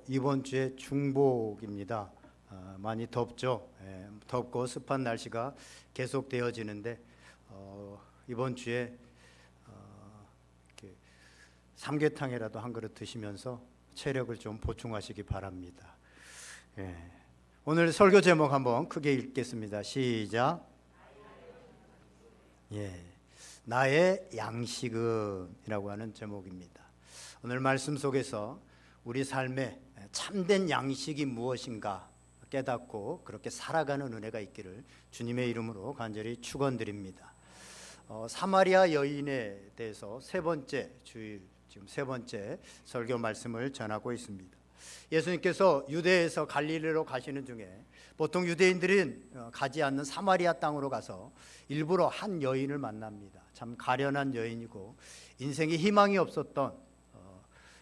이번 주에 중복입니다. 많이 덥죠. 덥고 습한 날씨가 계속 되어지는데 이번 주에 이렇게 삼계탕이라도 한 그릇 드시면서 체력을 좀 보충하시기 바랍니다. 오늘 설교 제목 한번 크게 읽겠습니다. 시작. 나의 양식은이라고 하는 제목입니다. 오늘 말씀 속에서 우리 삶에 참된 양식이 무엇인가 깨닫고 그렇게 살아가는 은혜가 있기를 주님의 이름으로 간절히 축원드립니다. 사마리아 여인에 대해서 세 번째 주일, 지금 세 번째 설교 말씀을 전하고 있습니다. 예수님께서 유대에서 갈릴리로 가시는 중에 보통 유대인들은 가지 않는 사마리아 땅으로 가서 일부러 한 여인을 만납니다. 참 가련한 여인이고 인생에 희망이 없었던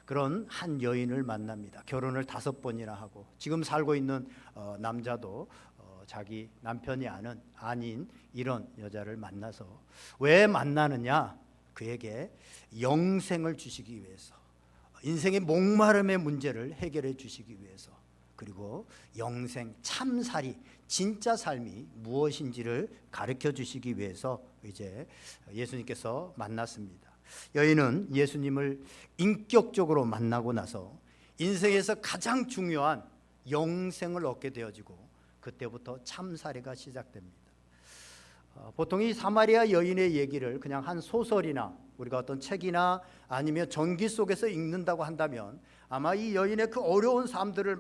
그런 한 여인을 만납니다. 결혼을 5번이나 하고 지금 살고 있는 남자도 자기 남편이 아닌 이런 여자를 만나서 왜 만나느냐? 그에게 영생을 주시기 위해서, 인생의 목마름의 문제를 해결해 주시기 위해서, 그리고 영생, 참살이, 진짜 삶이 무엇인지를 가르쳐 주시기 위해서 이제 예수님께서 만났습니다. 여인은 예수님을 인격적으로 만나고 나서 인생에서 가장 중요한 영생을 얻게 되어지고 그때부터 참사례가 시작됩니다. 보통 이 사마리아 여인의 얘기를 그냥 한 소설이나 우리가 어떤 책이나 아니면 전기 속에서 읽는다고 한다면 아마 이 여인의 그 어려운 삶들을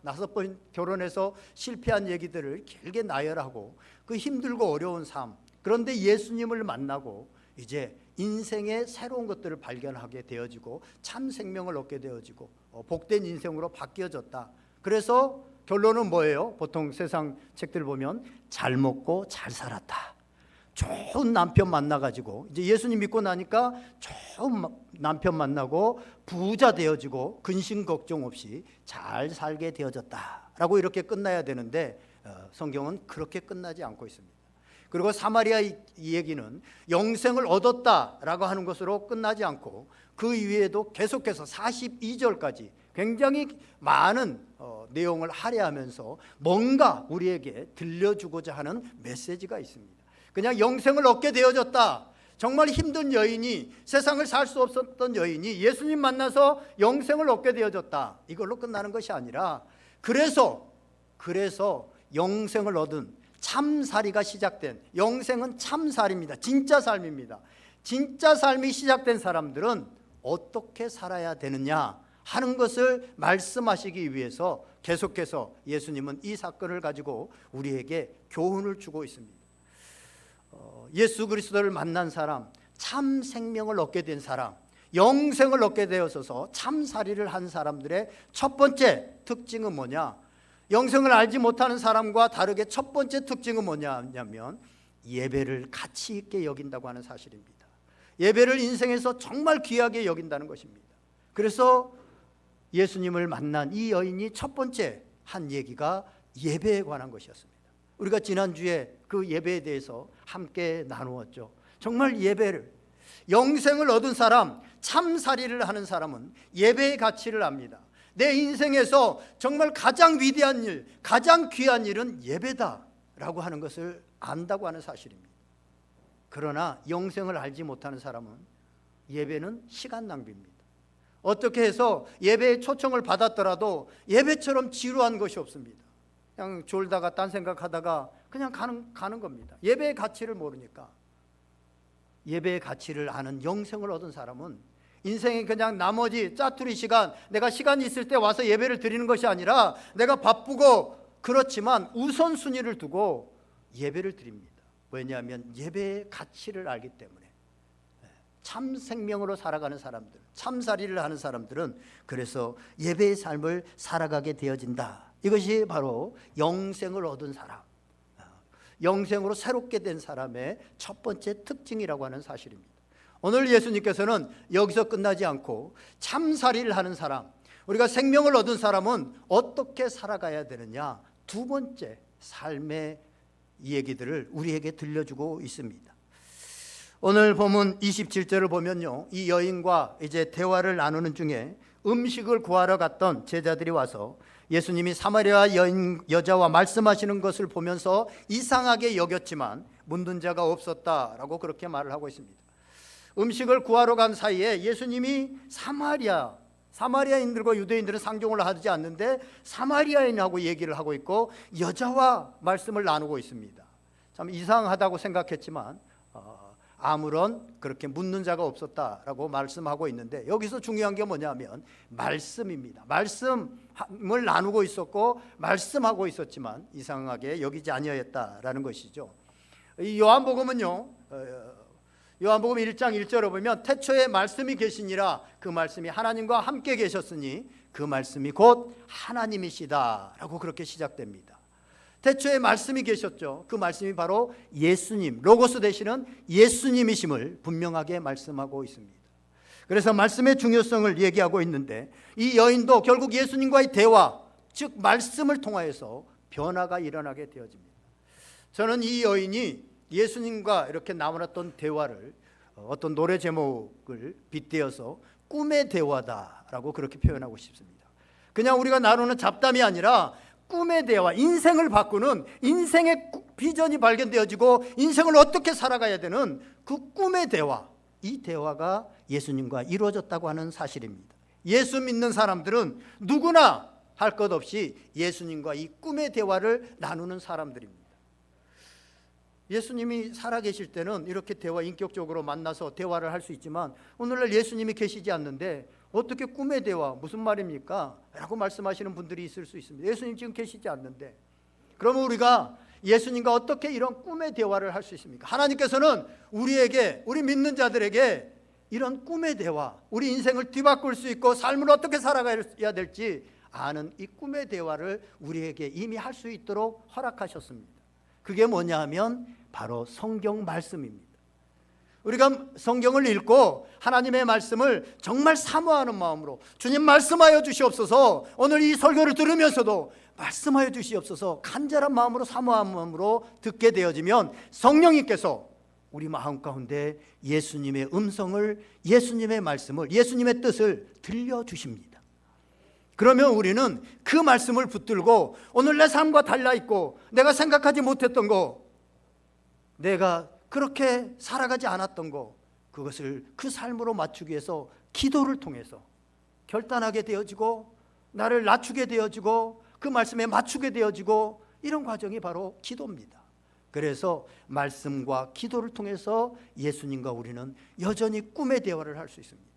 막 5번 결혼해서 실패한 얘기들을 길게 나열하고 그 힘들고 어려운 삶, 그런데 예수님을 만나고 이제 인생의 새로운 것들을 발견하게 되어지고 참 생명을 얻게 되어지고 복된 인생으로 바뀌어졌다. 그래서 결론은 뭐예요? 보통 세상 책들 보면 잘 먹고 잘 살았다. 좋은 남편 만나가지고 이제 예수님 믿고 나니까 좋은 남편 만나고 부자 되어지고 근심 걱정 없이 잘 살게 되어졌다라고 이렇게 끝나야 되는데 성경은 그렇게 끝나지 않고 있습니다. 그리고 사마리아 이 얘기는 영생을 얻었다라고 하는 것으로 끝나지 않고 그 이후에도 계속해서 42절까지 굉장히 많은 내용을 할애하면서 뭔가 우리에게 들려주고자 하는 메시지가 있습니다. 그냥 영생을 얻게 되어졌다, 정말 힘든 여인이, 세상을 살 수 없었던 여인이 예수님 만나서 영생을 얻게 되어졌다, 이걸로 끝나는 것이 아니라 그래서 영생을 얻은 참살이가 시작된, 영생은 참살입니다. 진짜 삶입니다. 진짜 삶이 시작된 사람들은 어떻게 살아야 되느냐 하는 것을 말씀하시기 위해서 계속해서 예수님은 이 사건을 가지고 우리에게 교훈을 주고 있습니다. 예수 그리스도를 만난 사람, 참 생명을 얻게 된 사람, 영생을 얻게 되어서 참살이를 한 사람들의 첫 번째 특징은 뭐냐? 영생을 알지 못하는 사람과 다르게 첫 번째 특징은 뭐냐면 예배를 가치 있게 여긴다고 하는 사실입니다. 예배를 인생에서 정말 귀하게 여긴다는 것입니다. 그래서 예수님을 만난 이 여인이 첫 번째 한 얘기가 예배에 관한 것이었습니다. 우리가 지난주에 그 예배에 대해서 함께 나누었죠. 정말 예배를, 영생을 얻은 사람, 참살이를 하는 사람은 예배의 가치를 압니다. 내 인생에서 정말 가장 위대한 일, 가장 귀한 일은 예배다라고 하는 것을 안다고 하는 사실입니다. 그러나 영생을 알지 못하는 사람은 예배는 시간 낭비입니다. 어떻게 해서 예배에 초청을 받았더라도 예배처럼 지루한 것이 없습니다. 그냥 졸다가 딴 생각하다가 그냥 가는 겁니다. 예배의 가치를 모르니까. 예배의 가치를 아는 영생을 얻은 사람은 인생에 그냥 나머지 짜투리 시간, 내가 시간이 있을 때 와서 예배를 드리는 것이 아니라 내가 바쁘고 그렇지만 우선순위를 두고 예배를 드립니다. 왜냐하면 예배의 가치를 알기 때문에. 참 생명으로 살아가는 사람들, 참살이를 하는 사람들은 그래서 예배의 삶을 살아가게 되어진다. 이것이 바로 영생을 얻은 사람, 영생으로 새롭게 된 사람의 첫 번째 특징이라고 하는 사실입니다. 오늘 예수님께서는 여기서 끝나지 않고 참살이를 하는 사람, 우리가 생명을 얻은 사람은 어떻게 살아가야 되느냐, 두 번째 삶의 얘기들을 우리에게 들려주고 있습니다. 오늘 본문 27절을 보면요, 이 여인과 이제 대화를 나누는 중에 음식을 구하러 갔던 제자들이 와서 예수님이 사마리아 여자와 말씀하시는 것을 보면서 이상하게 여겼지만 묻는 자가 없었다라고 그렇게 말을 하고 있습니다. 음식을 구하러 간 사이에 예수님이 사마리아인들과 유대인들은 상종을 하지 않는데 사마리아인하고 얘기를 하고 있고 여자와 말씀을 나누고 있습니다. 참 이상하다고 생각했지만 아무런 그렇게 묻는 자가 없었다라고 말씀하고 있는데, 여기서 중요한 게 뭐냐면 말씀입니다. 말씀을 나누고 있었고 말씀하고 있었지만 이상하게 여기지 아니하였다라는 것이죠. 이 요한복음은요, 요한복음 1장 1절을 보면 태초에 말씀이 계시니라, 그 말씀이 하나님과 함께 계셨으니 그 말씀이 곧 하나님이시다라고 그렇게 시작됩니다. 태초에 말씀이 계셨죠. 그 말씀이 바로 예수님, 로고스 되시는 예수님이심을 분명하게 말씀하고 있습니다. 그래서 말씀의 중요성을 얘기하고 있는데, 이 여인도 결국 예수님과의 대화, 즉 말씀을 통하여서 변화가 일어나게 되어집니다. 저는 이 여인이 예수님과 이렇게 나눴던 대화를 어떤 노래 제목을 빗대어서 꿈의 대화다라고 그렇게 표현하고 싶습니다. 그냥 우리가 나누는 잡담이 아니라 꿈의 대화, 인생을 바꾸는, 인생의 비전이 발견되어지고 인생을 어떻게 살아가야 되는 그 꿈의 대화, 이 대화가 예수님과 이루어졌다고 하는 사실입니다. 예수 믿는 사람들은 누구나 할 것 없이 예수님과 이 꿈의 대화를 나누는 사람들입니다. 예수님이 살아계실 때는 이렇게 인격적으로 만나서 대화를 할 수 있지만 오늘날 예수님이 계시지 않는데 어떻게 꿈의 대화, 무슨 말입니까? 라고 말씀하시는 분들이 있을 수 있습니다. 예수님 지금 계시지 않는데 그러면 우리가 예수님과 어떻게 이런 꿈의 대화를 할 수 있습니까? 하나님께서는 우리에게, 우리 믿는 자들에게 이런 꿈의 대화, 우리 인생을 뒤바꿀 수 있고 삶을 어떻게 살아가야 될지 아는 이 꿈의 대화를 우리에게 이미 할 수 있도록 허락하셨습니다. 그게 뭐냐 하면 바로 성경 말씀입니다. 우리가 성경을 읽고 하나님의 말씀을 정말 사모하는 마음으로 주님 말씀하여 주시옵소서, 오늘 이 설교를 들으면서도 말씀하여 주시옵소서 간절한 마음으로 사모한 마음으로 듣게 되어지면 성령님께서 우리 마음 가운데 예수님의 음성을, 예수님의 말씀을, 예수님의 뜻을 들려주십니다. 그러면 우리는 그 말씀을 붙들고 오늘 내 삶과 달라있고 내가 생각하지 못했던 거, 내가 그렇게 살아가지 않았던 거, 그것을 그 삶으로 맞추기 위해서 기도를 통해서 결단하게 되어지고 나를 낮추게 되어지고 그 말씀에 맞추게 되어지고, 이런 과정이 바로 기도입니다. 그래서 말씀과 기도를 통해서 예수님과 우리는 여전히 꿈의 대화를 할 수 있습니다.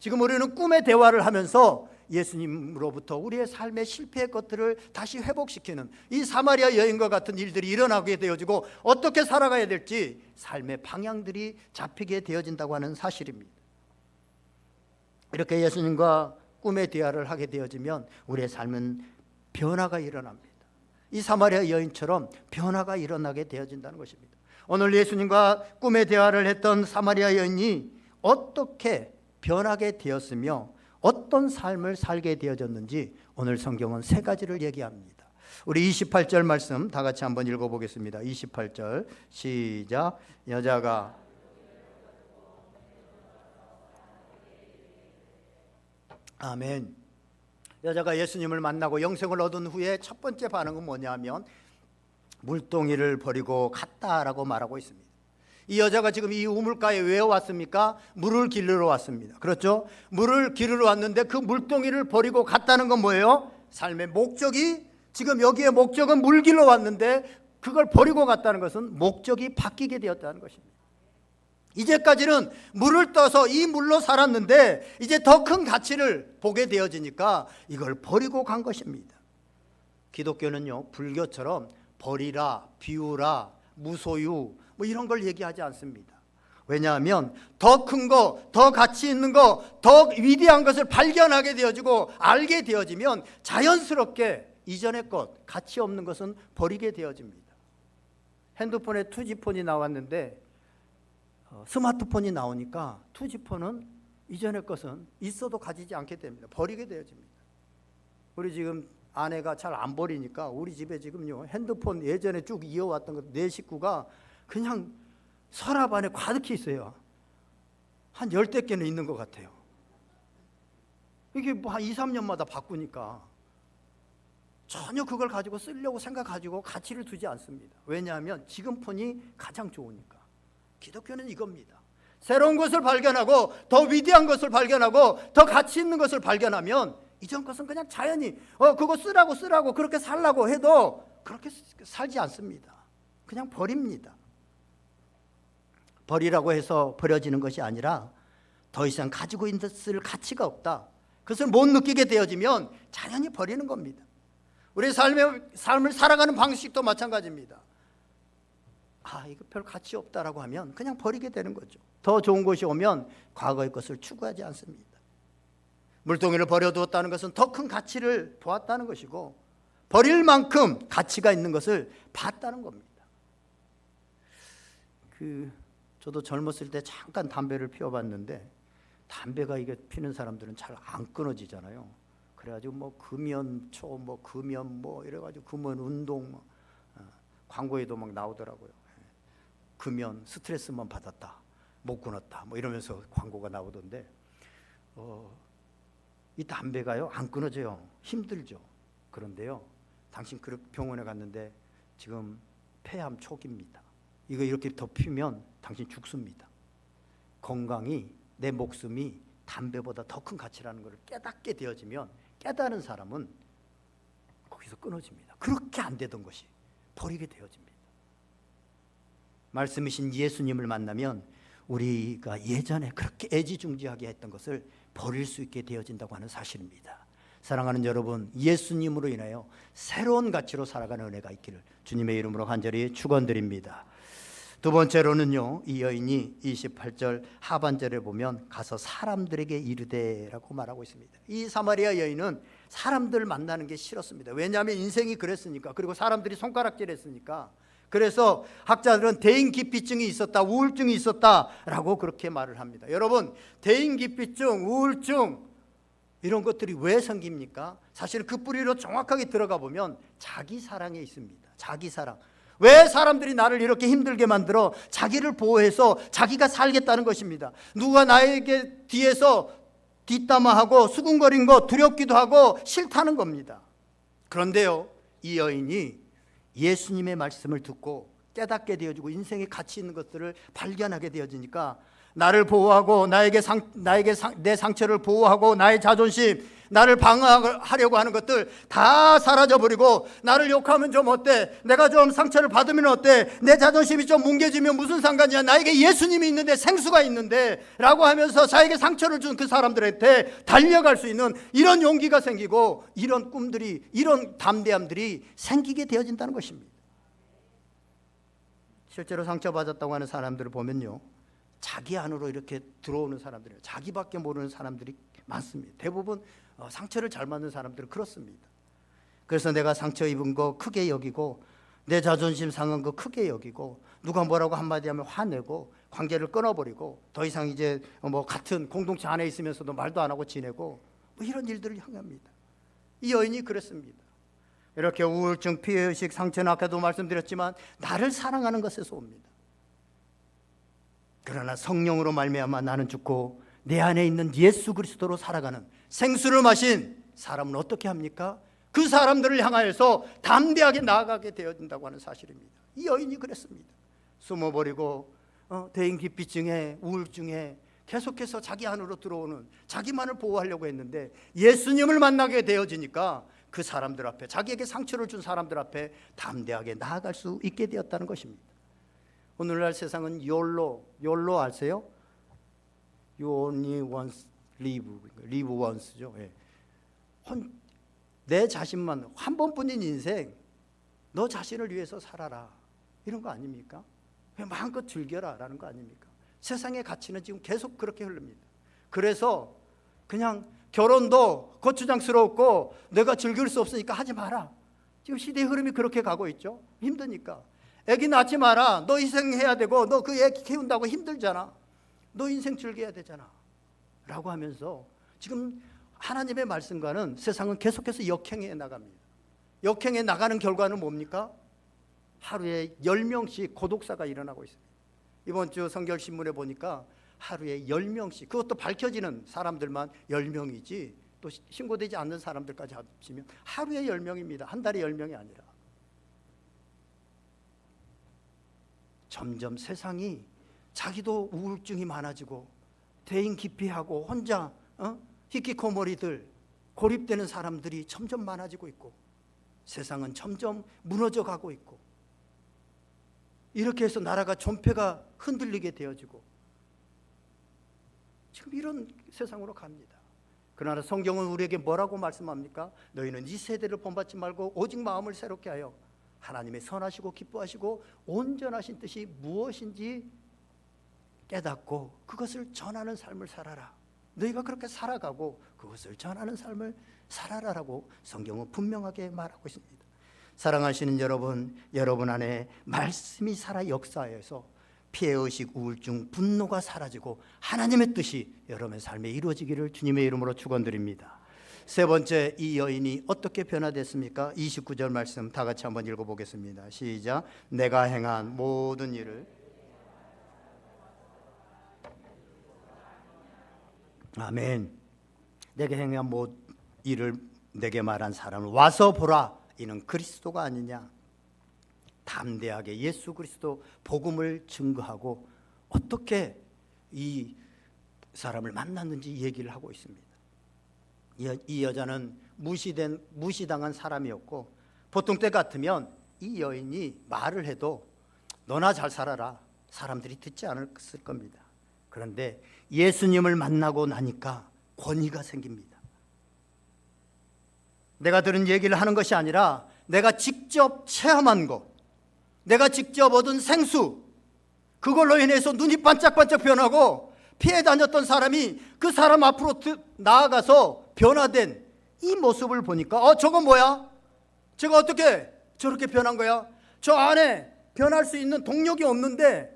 지금 우리는 꿈의 대화를 하면서 예수님으로부터 우리의 삶의 실패의 것들을 다시 회복시키는 이 사마리아 여인과 같은 일들이 일어나게 되어지고 어떻게 살아가야 될지 삶의 방향들이 잡히게 되어진다고 하는 사실입니다. 이렇게 예수님과 꿈의 대화를 하게 되어지면 우리의 삶은 변화가 일어납니다. 이 사마리아 여인처럼 변화가 일어나게 되어진다는 것입니다. 오늘 예수님과 꿈의 대화를 했던 사마리아 여인이 어떻게 변하게 되었으며 어떤 삶을 살게 되어졌는지 오늘 성경은 세 가지를 얘기합니다. 우리 28절 말씀 다 같이 한번 읽어보겠습니다. 28절 시작. 여자가 아멘. 여자가 예수님을 만나고 영생을 얻은 후에 첫 번째 반응은 뭐냐 하면 물동이를 버리고 갔다라고 말하고 있습니다. 이 여자가 지금 이 우물가에 왜 왔습니까? 물을 기르러 왔습니다. 그렇죠? 물을 기르러 왔는데 그 물동이를 버리고 갔다는 건 뭐예요? 삶의 목적이, 지금 여기에 목적은 물 기르러 왔는데 그걸 버리고 갔다는 것은 목적이 바뀌게 되었다는 것입니다. 이제까지는 물을 떠서 이 물로 살았는데 이제 더 큰 가치를 보게 되어지니까 이걸 버리고 간 것입니다. 기독교는요, 불교처럼 버리라, 비우라, 무소유 뭐 이런 걸 얘기하지 않습니다. 왜냐하면 더 큰 거, 더 가치 있는 거, 더 위대한 것을 발견하게 되어지고 알게 되어지면 자연스럽게 이전의 것, 가치 없는 것은 버리게 되어집니다. 핸드폰에 투지폰이 나왔는데 스마트폰이 나오니까 투지폰은 이전의 것은 있어도 가지지 않게 됩니다. 버리게 되어집니다. 우리 지금 아내가 잘 안 버리니까 우리 집에 지금요 핸드폰 예전에 쭉 이어왔던 것 네 식구가 그냥 서랍 안에 가득히 있어요. 한 10대 개는 있는 것 같아요. 이게 뭐 한 2, 3년마다 바꾸니까 전혀 그걸 가지고 쓰려고 생각가지고 가치를 두지 않습니다. 왜냐하면 지금 폰이 가장 좋으니까. 기독교는 이겁니다. 새로운 것을 발견하고 더 위대한 것을 발견하고 더 가치 있는 것을 발견하면 이전 것은 그냥 자연히 그거 쓰라고 그렇게 살라고 해도 그렇게 살지 않습니다. 그냥 버립니다. 버리라고 해서 버려지는 것이 아니라 더 이상 가지고 있을 가치가 없다. 그것을 못 느끼게 되어지면 자연히 버리는 겁니다. 우리 삶을 살아가는 방식도 마찬가지입니다. 이거 별 가치 없다라고 하면 그냥 버리게 되는 거죠. 더 좋은 것이 오면 과거의 것을 추구하지 않습니다. 물동이를 버려두었다는 것은 더 큰 가치를 보았다는 것이고 버릴 만큼 가치가 있는 것을 봤다는 겁니다. 저도 젊었을 때 잠깐 담배를 피워봤는데 담배가 이게 피는 사람들은 잘 안 끊어지잖아요. 그래가지고 뭐 금연초, 뭐 금연 뭐 이래가지고 금연 운동 광고에도 막 나오더라고요. 금연 스트레스만 받았다, 못 끊었다, 뭐 이러면서 광고가 나오던데 이 담배가요 안 끊어져요. 힘들죠. 그런데요, 당신 그 병원에 갔는데 지금 폐암 초기입니다. 이거 이렇게 더 피면 당신 죽습니다. 건강이, 내 목숨이 담배보다 더 큰 가치라는 것을 깨닫게 되어지면 깨달은 사람은 거기서 끊어집니다. 그렇게 안 되던 것이 버리게 되어집니다. 말씀이신 예수님을 만나면 우리가 예전에 그렇게 애지중지하게 했던 것을 버릴 수 있게 되어진다고 하는 사실입니다. 사랑하는 여러분, 예수님으로 인하여 새로운 가치로 살아가는 은혜가 있기를 주님의 이름으로 간절히 축원드립니다. 두 번째로는요, 이 여인이 28절 하반절에 보면 가서 사람들에게 이르되라고 말하고 있습니다. 이 사마리아 여인은 사람들 만나는 게 싫었습니다. 왜냐하면 인생이 그랬으니까. 그리고 사람들이 손가락질했으니까. 그래서 학자들은 대인기피증이 있었다, 우울증이 있었다라고 그렇게 말을 합니다. 여러분, 대인기피증, 우울증 이런 것들이 왜 생깁니까? 사실 그 뿌리로 정확하게 들어가 보면 자기 사랑에 있습니다. 자기 사랑. 왜 사람들이 나를 이렇게 힘들게 만들어? 자기를 보호해서 자기가 살겠다는 것입니다. 누가 나에게 뒤에서 뒷담화하고 수군거린 거 두렵기도 하고 싫다는 겁니다. 그런데요, 이 여인이 예수님의 말씀을 듣고 깨닫게 되어지고 인생의 가치 있는 것들을 발견하게 되어지니까 나를 보호하고 내 상처를 보호하고 나의 자존심, 나를 방어하려고 하는 것들 다 사라져버리고 나를 욕하면 좀 어때? 내가 좀 상처를 받으면 어때? 내 자존심이 좀 뭉개지면 무슨 상관이야? 나에게 예수님이 있는데, 생수가 있는데 라고 하면서 자에게 상처를 준 그 사람들한테 달려갈 수 있는 이런 용기가 생기고 이런 꿈들이, 이런 담대함들이 생기게 되어진다는 것입니다. 실제로 상처받았다고 하는 사람들을 보면요, 자기 안으로 이렇게 들어오는 사람들이에요. 자기밖에 모르는 사람들이 많습니다. 대부분 상처를 잘 맞는 사람들은 그렇습니다. 그래서 내가 상처 입은 거 크게 여기고 내 자존심 상한 거 크게 여기고 누가 뭐라고 한마디 하면 화내고 관계를 끊어버리고 더 이상 이제 뭐 같은 공동체 안에 있으면서도 말도 안 하고 지내고 뭐 이런 일들을 향합니다. 이 여인이 그랬습니다. 이렇게 우울증, 피해의식, 상처는 아까도 말씀드렸지만 나를 사랑하는 것에서 옵니다. 그러나 성령으로 말미암아 나는 죽고 내 안에 있는 예수 그리스도로 살아가는 생수를 마신 사람은 어떻게 합니까? 그 사람들을 향하여서 담대하게 나아가게 되어진다고 하는 사실입니다. 이 여인이 그랬습니다. 숨어버리고 대인기피증에, 우울증에 계속해서 자기 안으로 들어오는, 자기만을 보호하려고 했는데 예수님을 만나게 되어지니까 그 사람들 앞에, 자기에게 상처를 준 사람들 앞에 담대하게 나아갈 수 있게 되었다는 것입니다. 오늘날 세상은 YOLO 아세요? You only once live once죠. 예. 내 자신만 한 번뿐인 인생, 너 자신을 위해서 살아라, 이런 거 아닙니까? 마음껏 즐겨라라는 거 아닙니까? 세상의 가치는 지금 계속 그렇게 흐릅니다. 그래서 그냥 결혼도 거추장스럽고 내가 즐길 수 없으니까 하지 마라. 지금 시대의 흐름이 그렇게 가고 있죠. 힘드니까. 애기 낳지 마라. 너 희생해야 되고 너 그 애기 키운다고 힘들잖아. 너 인생 즐겨야 되잖아 라고 하면서 지금 하나님의 말씀과는 세상은 계속해서 역행해 나갑니다. 역행해 나가는 결과는 뭡니까? 하루에 10명씩 고독사가 일어나고 있습니다. 이번 주 성결신문에 보니까 하루에 10명씩, 그것도 밝혀지는 사람들만 10명이지 또 신고되지 않는 사람들까지 합치면 하루에 10명입니다. 한 달에 10명이 아니라. 점점 세상이 자기도 우울증이 많아지고 대인 기피하고 혼자 히키코모리들 고립되는 사람들이 점점 많아지고 있고 세상은 점점 무너져 가고 있고 이렇게 해서 나라가 존폐가 흔들리게 되어지고 지금 이런 세상으로 갑니다. 그러나 성경은 우리에게 뭐라고 말씀합니까? 너희는 이 세대를 본받지 말고 오직 마음을 새롭게 하여 하나님의 선하시고 기뻐하시고 온전하신 뜻이 무엇인지 깨닫고 그것을 전하는 삶을 살아라. 너희가 그렇게 살아가고 그것을 전하는 삶을 살아라라고 성경은 분명하게 말하고 있습니다. 사랑하시는 여러분, 여러분 안에 말씀이 살아 역사해서 피해의식, 우울증, 분노가 사라지고 하나님의 뜻이 여러분의 삶에 이루어지기를 주님의 이름으로 축원드립니다. 세 번째, 이 여인이 어떻게 변화됐습니까? 29절 말씀 다 같이 한번 읽어보겠습니다. 시작. 내가 행한 모든 일을 아멘. 내게 행한 모든 일을 내게 말한 사람을 와서 보라. 이는 그리스도가 아니냐. 담대하게 예수 그리스도 복음을 증거하고 어떻게 이 사람을 만났는지 얘기를 하고 있습니다. 이 여자는 무시당한 사람이었고 보통 때 같으면 이 여인이 말을 해도 너나 잘 살아라 사람들이 듣지 않았을 겁니다. 그런데 예수님을 만나고 나니까 권위가 생깁니다. 내가 들은 얘기를 하는 것이 아니라 내가 직접 체험한 것, 내가 직접 얻은 생수, 그걸로 인해서 눈이 반짝반짝 변하고 피해 다녔던 사람이 그 사람 앞으로 나아가서 변화된 이 모습을 보니까 저거 뭐야? 제가 어떻게 저렇게 변한 거야? 저 안에 변할 수 있는 동력이 없는데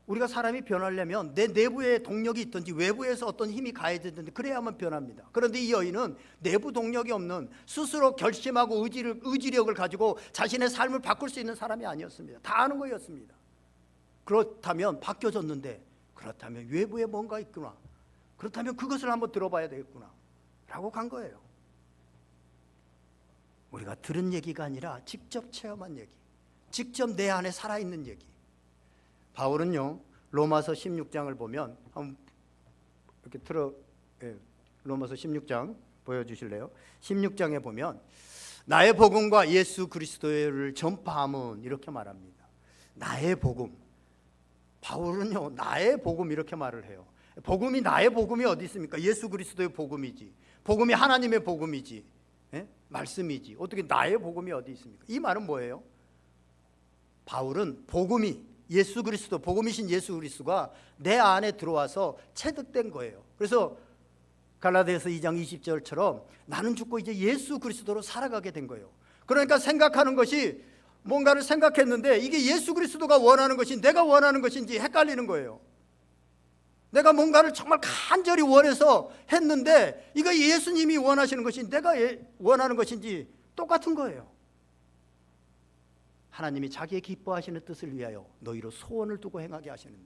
우리가 사람이 변하려면 내 내부에 동력이 있든지 외부에서 어떤 힘이 가해지든지 그래야만 변합니다. 그런데 이 여인은 내부 동력이 없는 스스로 결심하고 의지력을 가지고 자신의 삶을 바꿀 수 있는 사람이 아니었습니다. 다 아는 거였습니다. 그렇다면 바뀌어졌는데 그렇다면 외부에 뭔가 있구나. 그렇다면 그것을 한번 들어봐야 되겠구나 라고 간 거예요. 우리가 들은 얘기가 아니라 직접 체험한 얘기, 직접 내 안에 살아있는 얘기. 바울은요 로마서 16장을 보면 한번 이렇게 로마서 16장 보여주실래요? 16장에 보면 나의 복음과 예수 그리스도를 전파함은 이렇게 말합니다. 나의 복음. 바울은요 나의 복음 이렇게 말을 해요. 복음이 나의 복음이 어디 있습니까? 예수 그리스도의 복음이지. 복음이 하나님의 복음이지. 말씀이지. 어떻게 나의 복음이 어디 있습니까? 이 말은 뭐예요? 바울은 복음이 예수 그리스도, 복음이신 예수 그리스도가 내 안에 들어와서 체득된 거예요. 그래서 갈라디아서 2장 20절처럼 나는 죽고 이제 예수 그리스도로 살아가게 된 거예요. 그러니까 생각하는 것이 뭔가를 생각했는데 이게 예수 그리스도가 원하는 것이 내가 원하는 것인지 헷갈리는 거예요. 내가 뭔가를 정말 간절히 원해서 했는데 이거 예수님이 원하시는 것이 내가 원하는 것인지 똑같은 거예요. 하나님이 자기의 기뻐하시는 뜻을 위하여 너희로 소원을 두고 행하게 하시는,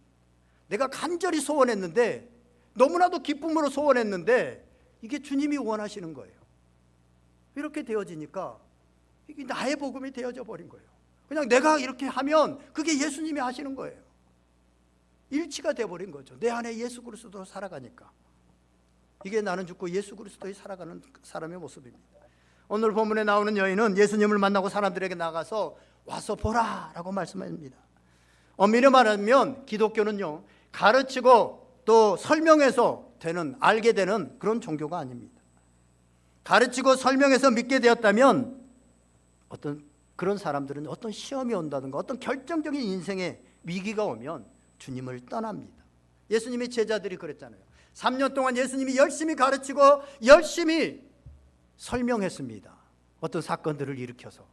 내가 간절히 소원했는데 너무나도 기쁨으로 소원했는데 이게 주님이 원하시는 거예요. 이렇게 되어지니까 이게 나의 복음이 되어져 버린 거예요. 그냥 내가 이렇게 하면 그게 예수님이 하시는 거예요. 일치가 되어버린 거죠. 내 안에 예수 그리스도로 살아가니까. 이게 나는 죽고 예수 그리스도에 살아가는 사람의 모습입니다. 오늘 본문에 나오는 여인은 예수님을 만나고 사람들에게 나가서 와서 보라 라고 말씀합니다. 엄밀히 말하면 기독교는요 가르치고 또 설명해서 알게 되는 그런 종교가 아닙니다. 가르치고 설명해서 믿게 되었다면 어떤 그런 사람들은 어떤 시험이 온다든가 어떤 결정적인 인생의 위기가 오면 주님을 떠납니다. 예수님의 제자들이 그랬잖아요. 3년 동안 예수님이 열심히 가르치고 열심히 설명했습니다. 어떤 사건들을 일으켜서.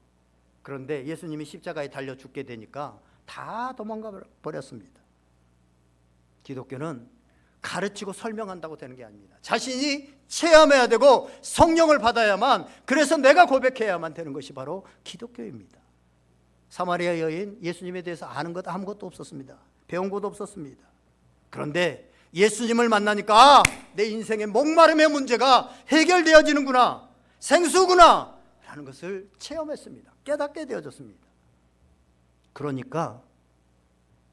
그런데 예수님이 십자가에 달려 죽게 되니까 다 도망가 버렸습니다. 기독교는 가르치고 설명한다고 되는 게 아닙니다. 자신이 체험해야 되고 성령을 받아야만, 그래서 내가 고백해야만 되는 것이 바로 기독교입니다. 사마리아 여인 예수님에 대해서 아는 것 아무것도 없었습니다. 배운 것도 없었습니다. 그런데 예수님을 만나니까 내 인생의 목마름의 문제가 해결되어지는구나, 생수구나 라는 것을 체험했습니다. 깨닫게 되어졌습니다. 그러니까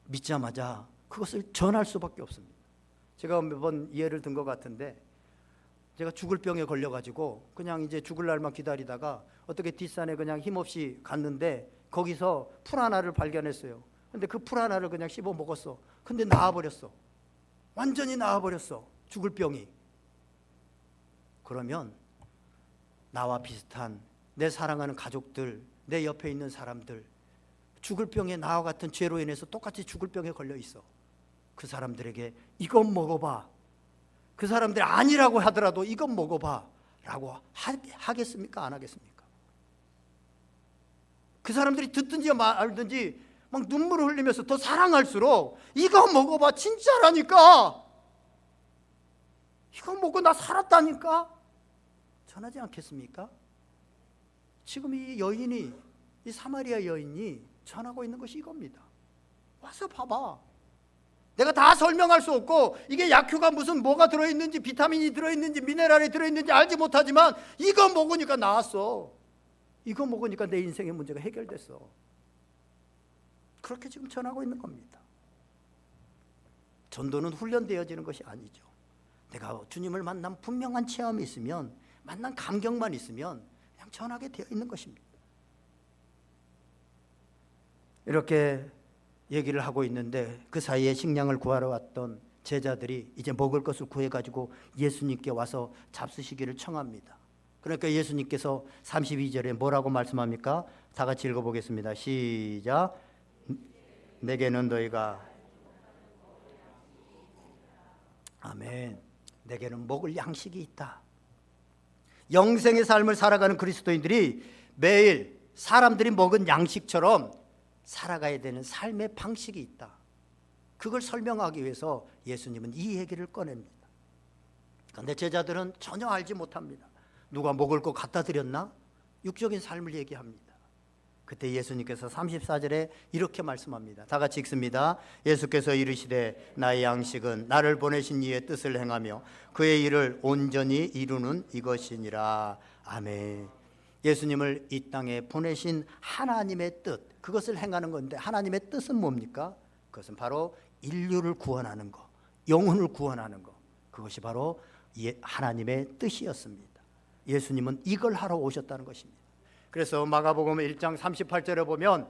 믿자마자 그것을 전할 수밖에 없습니다. 제가 몇 번 예를 든 것 같은데, 제가 죽을 병에 걸려가지고 그냥 이제 죽을 날만 기다리다가 어떻게 뒷산에 그냥 힘없이 갔는데 거기서 풀 하나를 발견했어요. 근데 그 풀 하나를 그냥 씹어 먹었어. 근데 나아버렸어. 완전히 나아버렸어, 죽을 병이. 그러면 나와 비슷한 내 사랑하는 가족들, 내 옆에 있는 사람들, 죽을 병에 나와 같은 죄로 인해서 똑같이 죽을 병에 걸려 있어. 그 사람들에게 이건 먹어봐, 그 사람들이 아니라고 하더라도 이건 먹어봐 라고 하겠습니까? 안 하겠습니까? 그 사람들이 듣든지 말든지 막 눈물을 흘리면서 더 사랑할수록 이거 먹어봐, 진짜라니까, 이거 먹고 나 살았다니까 전하지 않겠습니까? 지금 이 여인이, 이 사마리아 여인이 전하고 있는 것이 이겁니다. 와서 봐봐. 내가 다 설명할 수 없고 이게 약효가 무슨 뭐가 들어있는지, 비타민이 들어있는지, 미네랄이 들어있는지 알지 못하지만 이거 먹으니까 나았어. 이거 먹으니까 내 인생의 문제가 해결됐어. 그렇게 지금 전하고 있는 겁니다. 전도는 훈련되어지는 것이 아니죠. 내가 주님을 만난 분명한 체험이 있으면, 만난 감격만 있으면 그냥 전하게 되어 있는 것입니다. 이렇게 얘기를 하고 있는데 그 사이에 식량을 구하러 왔던 제자들이 이제 먹을 것을 구해가지고 예수님께 와서 잡수시기를 청합니다. 그러니까 예수님께서 32절에 뭐라고 말씀합니까? 다 같이 읽어보겠습니다. 시작. 내게는 너희가, 아멘, 내게는 먹을 양식이 있다. 영생의 삶을 살아가는 그리스도인들이 매일 사람들이 먹은 양식처럼 살아가야 되는 삶의 방식이 있다. 그걸 설명하기 위해서 예수님은 이 얘기를 꺼냅니다. 그런데 제자들은 전혀 알지 못합니다. 누가 먹을 거 갖다 드렸나? 육적인 삶을 얘기합니다. 그때 예수님께서 34절에 이렇게 말씀합니다. 다 같이 읽습니다. 예수께서 이르시되 나의 양식은 나를 보내신 이의 뜻을 행하며 그의 일을 온전히 이루는 이것이니라. 아멘. 예수님을 이 땅에 보내신 하나님의 뜻, 그것을 행하는 건데 하나님의 뜻은 뭡니까? 그것은 바로 인류를 구원하는 것, 영혼을 구원하는 것, 그것이 바로 하나님의 뜻이었습니다. 예수님은 이걸 하러 오셨다는 것입니다. 그래서 마가복음 1장 38절에 보면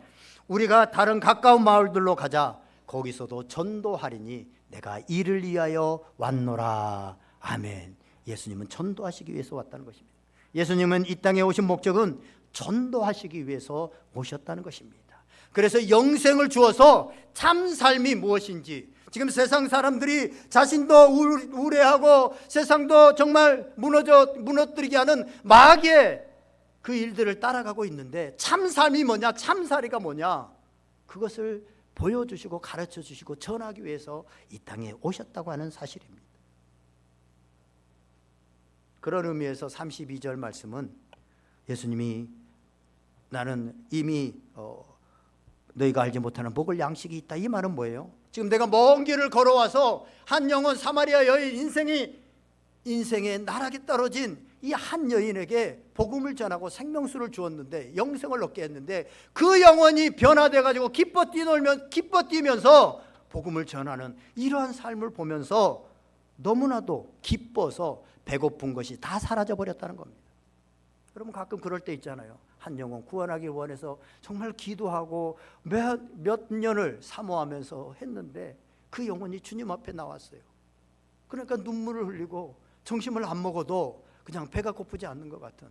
우리가 다른 가까운 마을들로 가자, 거기서도 전도하리니 내가 이를 위하여 왔노라. 아멘. 예수님은 전도하시기 위해서 왔다는 것입니다. 예수님은 이 땅에 오신 목적은 전도하시기 위해서 오셨다는 것입니다. 그래서 영생을 주어서 참 삶이 무엇인지, 지금 세상 사람들이 자신도 우울해하고 세상도 정말 무너뜨리게 하는 마귀의 그 일들을 따라가고 있는데 참 삶이 뭐냐, 참살이가 뭐냐, 그것을 보여주시고 가르쳐 주시고 전하기 위해서 이 땅에 오셨다고 하는 사실입니다. 그런 의미에서 32절 말씀은 예수님이 나는 이미 너희가 알지 못하는 먹을 양식이 있다, 이 말은 뭐예요? 지금 내가 먼 길을 걸어와서 한 영혼, 사마리아 여인, 인생의 나락에 떨어진 이 한 여인에게 복음을 전하고 생명수를 주었는데, 영생을 얻게 했는데, 그 영혼이 변화돼 가지고 기뻐 뛰면서 복음을 전하는 이러한 삶을 보면서 너무나도 기뻐서 배고픈 것이 다 사라져 버렸다는 겁니다. 여러분 가끔 그럴 때 있잖아요. 한 영혼 구원하기 원해서 정말 기도하고 몇 년을 사모하면서 했는데 그 영혼이 주님 앞에 나왔어요. 그러니까 눈물을 흘리고 정심을 안 먹어도 그냥 배가 고프지 않는 것 같은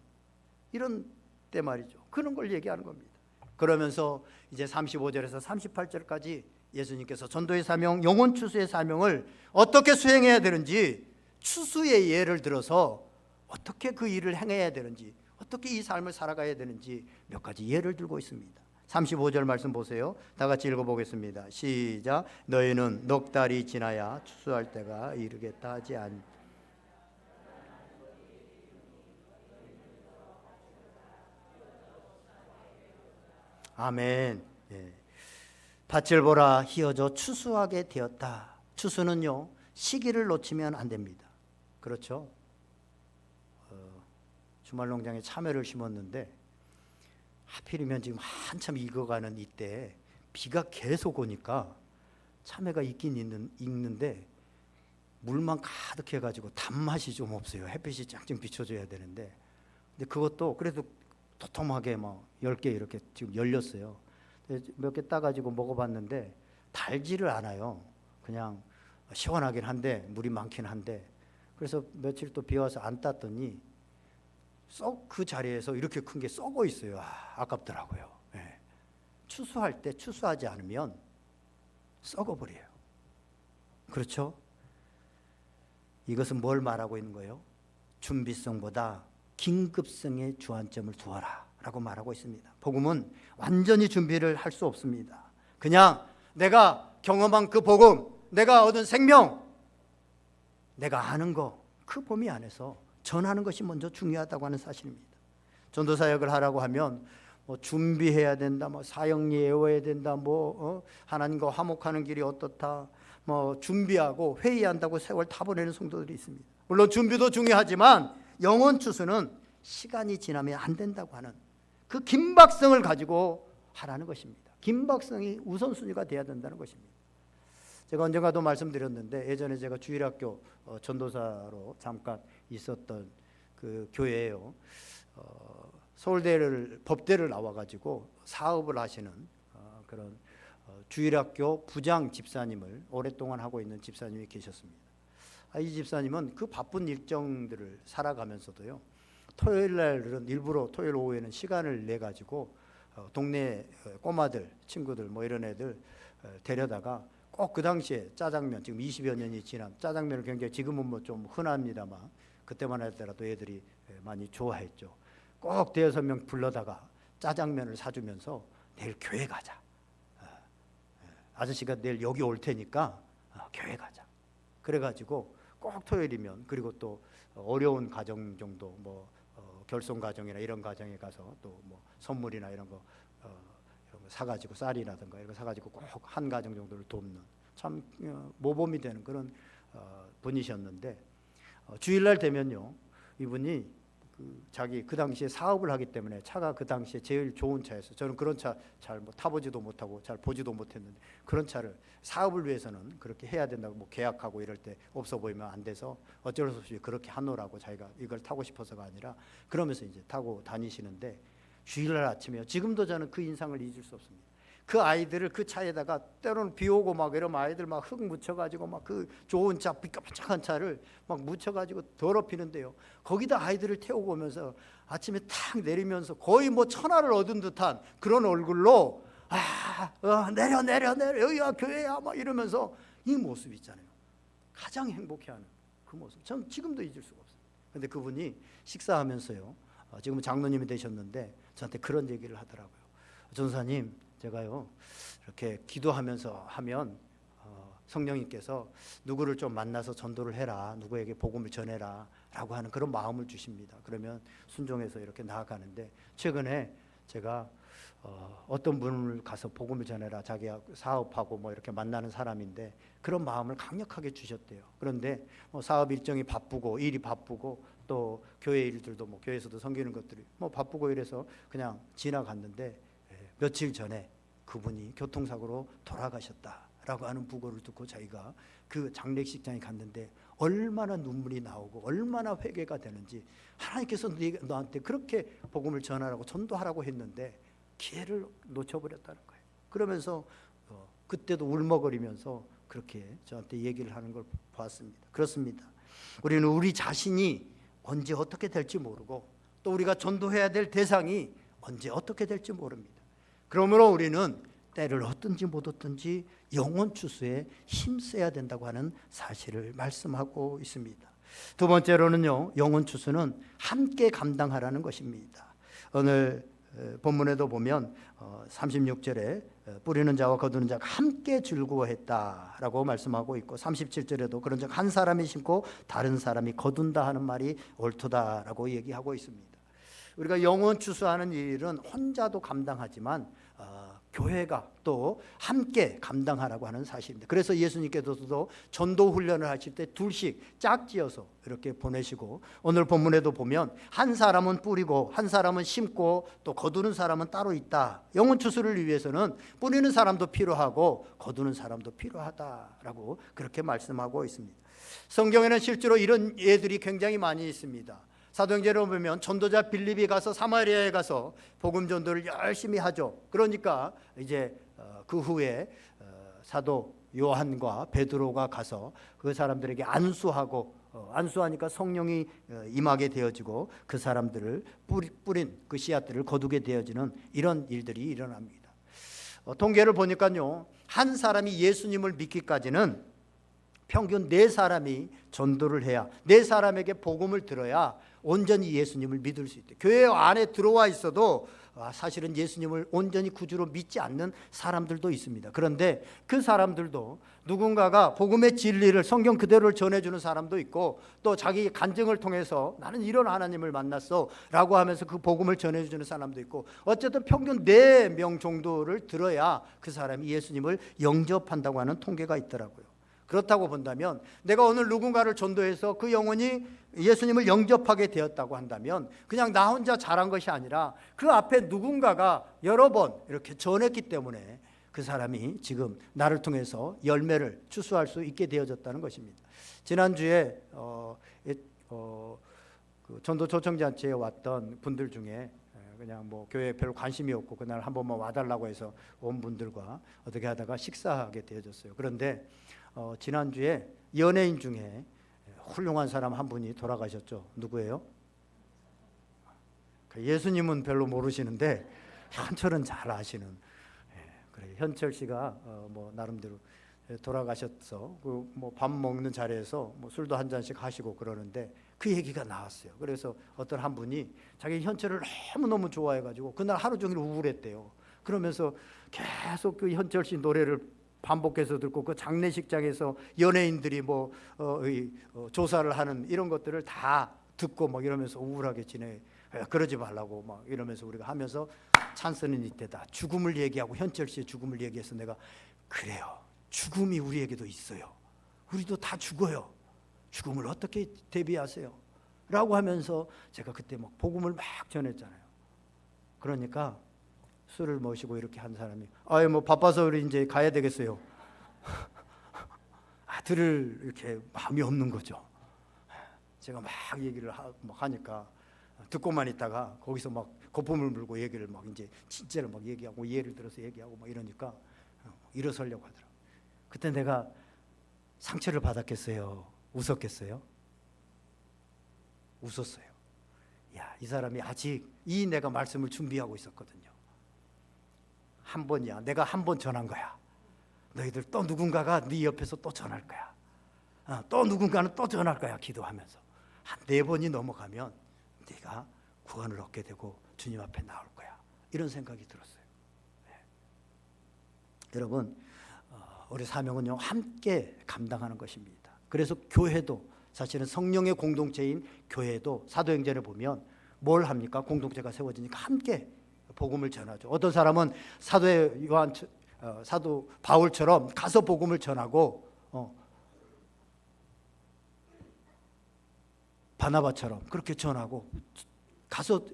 이런 때 말이죠. 그런 걸 얘기하는 겁니다. 그러면서 이제 35절에서 38절까지 예수님께서 전도의 사명, 영혼 추수의 사명을 어떻게 수행해야 되는지, 추수의 예를 들어서 어떻게 그 일을 행해야 되는지, 어떻게 이 삶을 살아가야 되는지 몇 가지 예를 들고 있습니다. 35절 말씀 보세요. 다 같이 읽어보겠습니다. 시작. 너희는 넉 달이 지나야 추수할 때가 이르겠다 하지 않. 아멘. 예. 밭을 보라, 희어져 추수하게 되었다. 추수는요, 시기를 놓치면 안 됩니다. 그렇죠? 주말 농장에 참외를 심었는데 하필이면 지금 한참 익어가는 이때 비가 계속 오니까 참외가 익는데 물만 가득해가지고 단맛이 좀 없어요. 햇빛이 짱짱 비춰줘야 되는데, 근데 그것도 그래도 도톰하게 막 10개 이렇게 지금 열렸어요. 몇 개 따가지고 먹어봤는데 달지를 않아요. 그냥 시원하긴 한데 물이 많긴 한데, 그래서 며칠 또 비 와서 안 땄더니 그 자리에서 이렇게 큰 게 썩어 있어요. 아깝더라고요. 네. 추수할 때 추수하지 않으면 썩어버려요. 그렇죠? 이것은 뭘 말하고 있는 거예요? 준비성보다 긴급성에 주안점을 두어라 라고 말하고 있습니다. 복음은 완전히 준비를 할 수 없습니다. 그냥 내가 경험한 그 복음, 내가 얻은 생명, 내가 아는 거, 그 범위 안에서 전하는 것이 먼저 중요하다고 하는 사실입니다. 전도사역을 하라고 하면 뭐 준비해야 된다, 뭐 사역 예언해야 된다, 하나님과 화목하는 길이 어떻다, 뭐 준비하고 회의한다고 세월 다 보내는 성도들이 있습니다. 물론 준비도 중요하지만 영혼 추수는 시간이 지나면 안 된다고 하는 그 긴박성을 가지고 하라는 것입니다. 긴박성이 우선순위가 돼야 된다는 것입니다. 제가 언젠가도 말씀드렸는데, 예전에 제가 주일학교 전도사로 잠깐 있었던 그 교회예요. 서울대를 법대를 나와가지고 사업을 하시는 그런 주일학교 부장 집사님을 오랫동안 하고 있는 집사님이 계셨습니다. 이 집사님은 그 바쁜 일정들을 살아가면서도요, 토요일 날은 일부러 토요일 오후에는 시간을 내 가지고 동네 꼬마들, 친구들 뭐 이런 애들 데려다가 꼭 그 당시에 짜장면, 지금 20여 년이 지난 짜장면을 굉장히, 지금은 뭐 좀 흔합니다만 그때만 하더라도 애들이 많이 좋아했죠. 꼭 대여섯 명 불러다가 짜장면을 사주면서 내일 교회 가자. 아저씨가 내일 여기 올 테니까 교회 가자. 그래가지고 꼭 토요일이면, 그리고 또 어려운 가정 정도, 뭐 결손 가정이나 이런 가정에 가서 또 뭐 선물이나 이런 거 사가지고, 쌀이라든가 이런 거 사가지고 꼭 한 가정 정도를 돕는 참 모범이 되는 그런 분이셨는데, 주일날 되면요, 이분이 자기 그 당시에 사업을 하기 때문에 차가 그 당시에 제일 좋은 차였어요. 저는 그런 차 잘 뭐 타보지도 못하고 잘 보지도 못했는데, 그런 차를 사업을 위해서는 그렇게 해야 된다고 뭐 계약하고 이럴 때 없어 보이면 안 돼서 어쩔 수 없이 그렇게 하노라고, 자기가 이걸 타고 싶어서가 아니라 그러면서 이제 타고 다니시는데, 주일날 아침에요, 지금도 저는 그 인상을 잊을 수 없습니다. 그 아이들을 그 차에다가, 때로는 비 오고 막 이러면 아이들 막 흙 묻혀가지고 막 그 좋은 차, 삐까뻔쩍한 차를 막 묻혀가지고 더럽히는데요, 거기다 아이들을 태우고 오면서 아침에 탁 내리면서 거의 뭐 천하를 얻은 듯한 그런 얼굴로 내려 여기가 교회야 막 이러면서 이 모습 있잖아요. 가장 행복해하는 그 모습, 전 지금도 잊을 수가 없어요. 그런데 그분이 식사하면서요, 지금은 장로님이 되셨는데 저한테 그런 얘기를 하더라고요. 전사님, 제가요 이렇게 기도하면서 하면 성령님께서 누구를 좀 만나서 전도를 해라, 누구에게 복음을 전해라 라고 하는 그런 마음을 주십니다. 그러면 순종해서 이렇게 나아가는데, 최근에 제가 어떤 분을 가서 복음을 전해라, 자기가 사업하고 뭐 이렇게 만나는 사람인데 그런 마음을 강력하게 주셨대요. 그런데 뭐 사업 일정이 바쁘고 일이 바쁘고 또 교회 일들도 뭐 교회에서도 섬기는 것들이 뭐 바쁘고 이래서 그냥 지나갔는데, 며칠 전에 그분이 교통사고로 돌아가셨다라고 하는 부고를 듣고 자기가 그 장례식장에 갔는데 얼마나 눈물이 나오고 얼마나 회개가 되는지, 하나님께서 너한테 그렇게 복음을 전하라고 전도하라고 했는데 기회를 놓쳐버렸다는 거예요. 그러면서 그때도 울먹거리면서 그렇게 저한테 얘기를 하는 걸 보았습니다. 그렇습니다. 우리는 우리 자신이 언제 어떻게 될지 모르고, 또 우리가 전도해야 될 대상이 언제 어떻게 될지 모릅니다. 그러므로 우리는 때를 얻든지 못 얻든지 영혼 추수에 힘써야 된다고 하는 사실을 말씀하고 있습니다. 두 번째로는요, 영혼 추수는 함께 감당하라는 것입니다. 오늘 본문에도 보면 36절에 뿌리는 자와 거두는 자가 함께 즐거워했다라고 말씀하고 있고, 37절에도 그런즉 한 사람이 심고 다른 사람이 거둔다 하는 말이 옳도다라고 얘기하고 있습니다. 우리가 영혼 추수하는 일은 혼자도 감당하지만 교회가 또 함께 감당하라고 하는 사실입니다. 그래서 예수님께서도 전도 훈련을 하실 때 둘씩 짝지어서 이렇게 보내시고, 오늘 본문에도 보면 한 사람은 뿌리고 한 사람은 심고 또 거두는 사람은 따로 있다. 영혼 추수를 위해서는 뿌리는 사람도 필요하고 거두는 사람도 필요하다라고 그렇게 말씀하고 있습니다. 성경에는 실제로 이런 예들이 굉장히 많이 있습니다. 사도행전을 보면 전도자 빌립이 가서 사마리아에 가서 복음 전도를 열심히 하죠. 그러니까 이제 그 후에 사도 요한과 베드로가 가서 그 사람들에게 안수하고, 안수하니까 성령이 임하게 되어지고 그 사람들을 뿌린 그 씨앗들을 거두게 되어지는 이런 일들이 일어납니다. 통계를 보니까요, 한 사람이 예수님을 믿기까지는 평균 4사람이 전도를 해야, 4사람에게 복음을 들어야 온전히 예수님을 믿을 수 있대요. 교회 안에 들어와 있어도 사실은 예수님을 온전히 구주로 믿지 않는 사람들도 있습니다. 그런데 그 사람들도 누군가가 복음의 진리를, 성경 그대로를 전해주는 사람도 있고, 또 자기 간증을 통해서 나는 이런 하나님을 만났어 라고 하면서 그 복음을 전해주는 사람도 있고, 어쨌든 평균 4명 정도를 들어야 그 사람이 예수님을 영접한다고 하는 통계가 있더라고요. 그렇다고 본다면 내가 오늘 누군가를 전도해서 그 영혼이 예수님을 영접하게 되었다고 한다면 그냥 나 혼자 잘한 것이 아니라 그 앞에 누군가가 여러 번 이렇게 전했기 때문에 그 사람이 지금 나를 통해서 열매를 추수할 수 있게 되어졌다는 것입니다. 지난주에 그 전도 초청잔치에 왔던 분들 중에 그냥 뭐 교회에 별로 관심이 없고 그날 한 번만 와달라고 해서 온 분들과 어떻게 하다가 식사하게 되어졌어요. 그런데 지난주에 연예인 중에 훌륭한 사람 한 분이 돌아가셨죠. 누구예요? 예수님은 별로 모르시는데 현철은 잘 아시는, 그래, 현철 씨가 뭐 나름대로 돌아가셨어. 그 뭐 밥 먹는 자리에서 뭐 술도 한 잔씩 하시고 그러는데 그 얘기가 나왔어요. 그래서 어떤 한 분이 자기 현철을 너무너무 좋아해가지고 그날 하루 종일 우울했대요. 그러면서 계속 그 현철 씨 노래를 반복해서 듣고, 그 장례식장에서 연예인들이 뭐 조사를 하는 이런 것들을 다 듣고 막 이러면서 우울하게 지내. 그러지 말라고 막 이러면서 우리가 하면서 찬스는 이때다. 죽음을 얘기하고 현철 씨의 죽음을 얘기해서 내가, 그래요, 죽음이 우리에게도 있어요. 우리도 다 죽어요. 죽음을 어떻게 대비하세요? 라고 하면서 제가 그때 막 복음을 막 전했잖아요. 그러니까 술을 마시고 이렇게 한 사람이, 아유 뭐 바빠서 우리 이제 가야 되겠어요. 들을 이렇게 마음이 없는 거죠. 제가 막 얘기를 하니까 듣고만 있다가 거기서 막 거품을 물고 얘기를 막 이제 진짜를 막 얘기하고 예를 들어서 얘기하고 막 이러니까 일어서려고 하더라고요. 그때 내가 상처를 받았겠어요? 웃었겠어요? 웃었어요. 야, 이 사람이 아직 이 내가 말씀을 준비하고 있었거든요. 한 번이야. 내가 한 번 전한 거야. 너희들 또 누군가가 네 옆에서 또 전할 거야. 또 누군가는 또 전할 거야. 기도하면서 한 4번이 넘어가면 네가 구원을 얻게 되고 주님 앞에 나올 거야. 이런 생각이 들었어요. 네. 여러분, 우리 사명은요, 함께 감당하는 것입니다. 그래서 교회도, 사실은 성령의 공동체인 교회도 사도행전에 보면 뭘 합니까? 공동체가 세워지니까 함께 복음을 전하죠. 어떤 사람은 사도 바울처럼 가서 복음을 전하고, 바나바처럼 그렇게 전하고 가서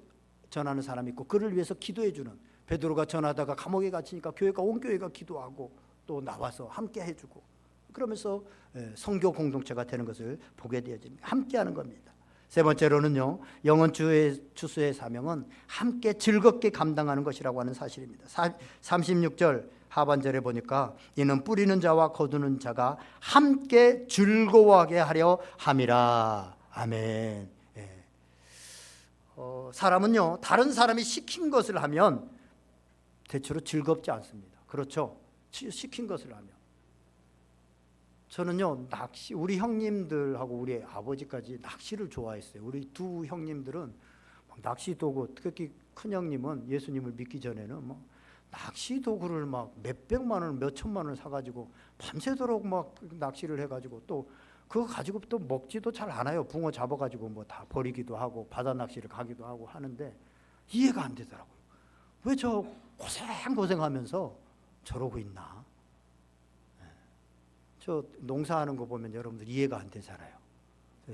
전하는 사람이 있고, 그를 위해서 기도해 주는, 베드로가 전하다가 감옥에 갇히니까 교회가, 온 교회가 기도하고 또 나와서 함께 해주고, 그러면서 선교 공동체가 되는 것을 보게 되어집니다. 함께하는 겁니다. 세 번째로는요, 영혼 추수의 사명은 함께 즐겁게 감당하는 것이라고 하는 사실입니다. 36절 하반절에 보니까 이는 뿌리는 자와 거두는 자가 함께 즐거워하게 하려 함이라. 아멘. 예. 사람은요, 다른 사람이 시킨 것을 하면 대체로 즐겁지 않습니다. 그렇죠? 시킨 것을 하면. 저는요, 낚시, 우리 형님들하고 우리 아버지까지 낚시를 좋아했어요. 우리 두 형님들은 막 낚시 도구, 특히 큰 형님은 예수님을 믿기 전에는 막 낚시 도구를 막 몇백만 원, 몇천만 원 사가지고 밤새도록 막 낚시를 해가지고, 또 그거 가지고 또 먹지도 잘 않아요. 붕어 잡아가지고 뭐 다 버리기도 하고 바다 낚시를 가기도 하고 하는데 이해가 안 되더라고요. 왜 저 고생하면서 저러고 있나? 저 농사하는 거 보면 여러분들 이해가 안 되잖아요.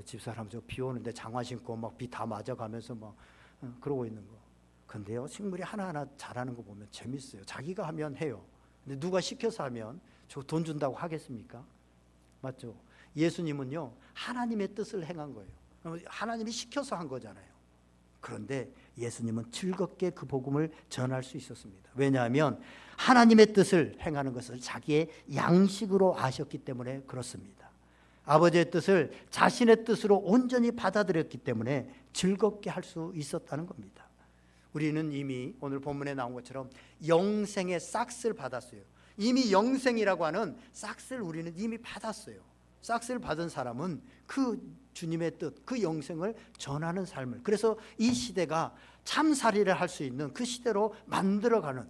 집사람 저 비 오는데 장화 신고 막 비 다 맞아가면서 막 그러고 있는 거. 근데요, 식물이 하나하나 자라는 거 보면 재밌어요. 자기가 하면 해요. 근데 누가 시켜서 하면 저 돈 준다고 하겠습니까? 맞죠? 예수님은요, 하나님의 뜻을 행한 거예요. 하나님이 시켜서 한 거잖아요. 그런데 예수님은 즐겁게 그 복음을 전할 수 있었습니다. 왜냐하면 하나님의 뜻을 행하는 것을 자기의 양식으로 아셨기 때문에 그렇습니다. 아버지의 뜻을 자신의 뜻으로 온전히 받아들였기 때문에 즐겁게 할 수 있었다는 겁니다. 우리는 이미 오늘 본문에 나온 것처럼 영생의 싹스를 받았어요. 이미 영생이라고 하는 싹스를 우리는 이미 받았어요. 싹스를 받은 사람은 그 주님의 뜻, 그 영생을 전하는 삶을, 그래서 이 시대가 참살이를 할 수 있는 그 시대로 만들어가는,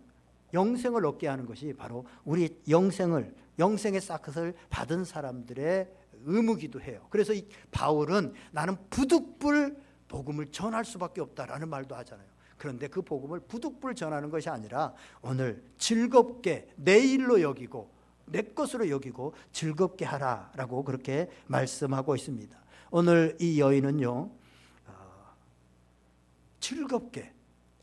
영생을 얻게 하는 것이 바로 우리 영생의 싹스를 받은 사람들의 의무기도 해요. 그래서 이 바울은 나는 부득불 복음을 전할 수밖에 없다라는 말도 하잖아요. 그런데 그 복음을 부득불 전하는 것이 아니라 오늘 즐겁게 내 일로 여기고 내 것으로 여기고 즐겁게 하라라고 그렇게 말씀하고 있습니다. 오늘 이 여인은요, 즐겁게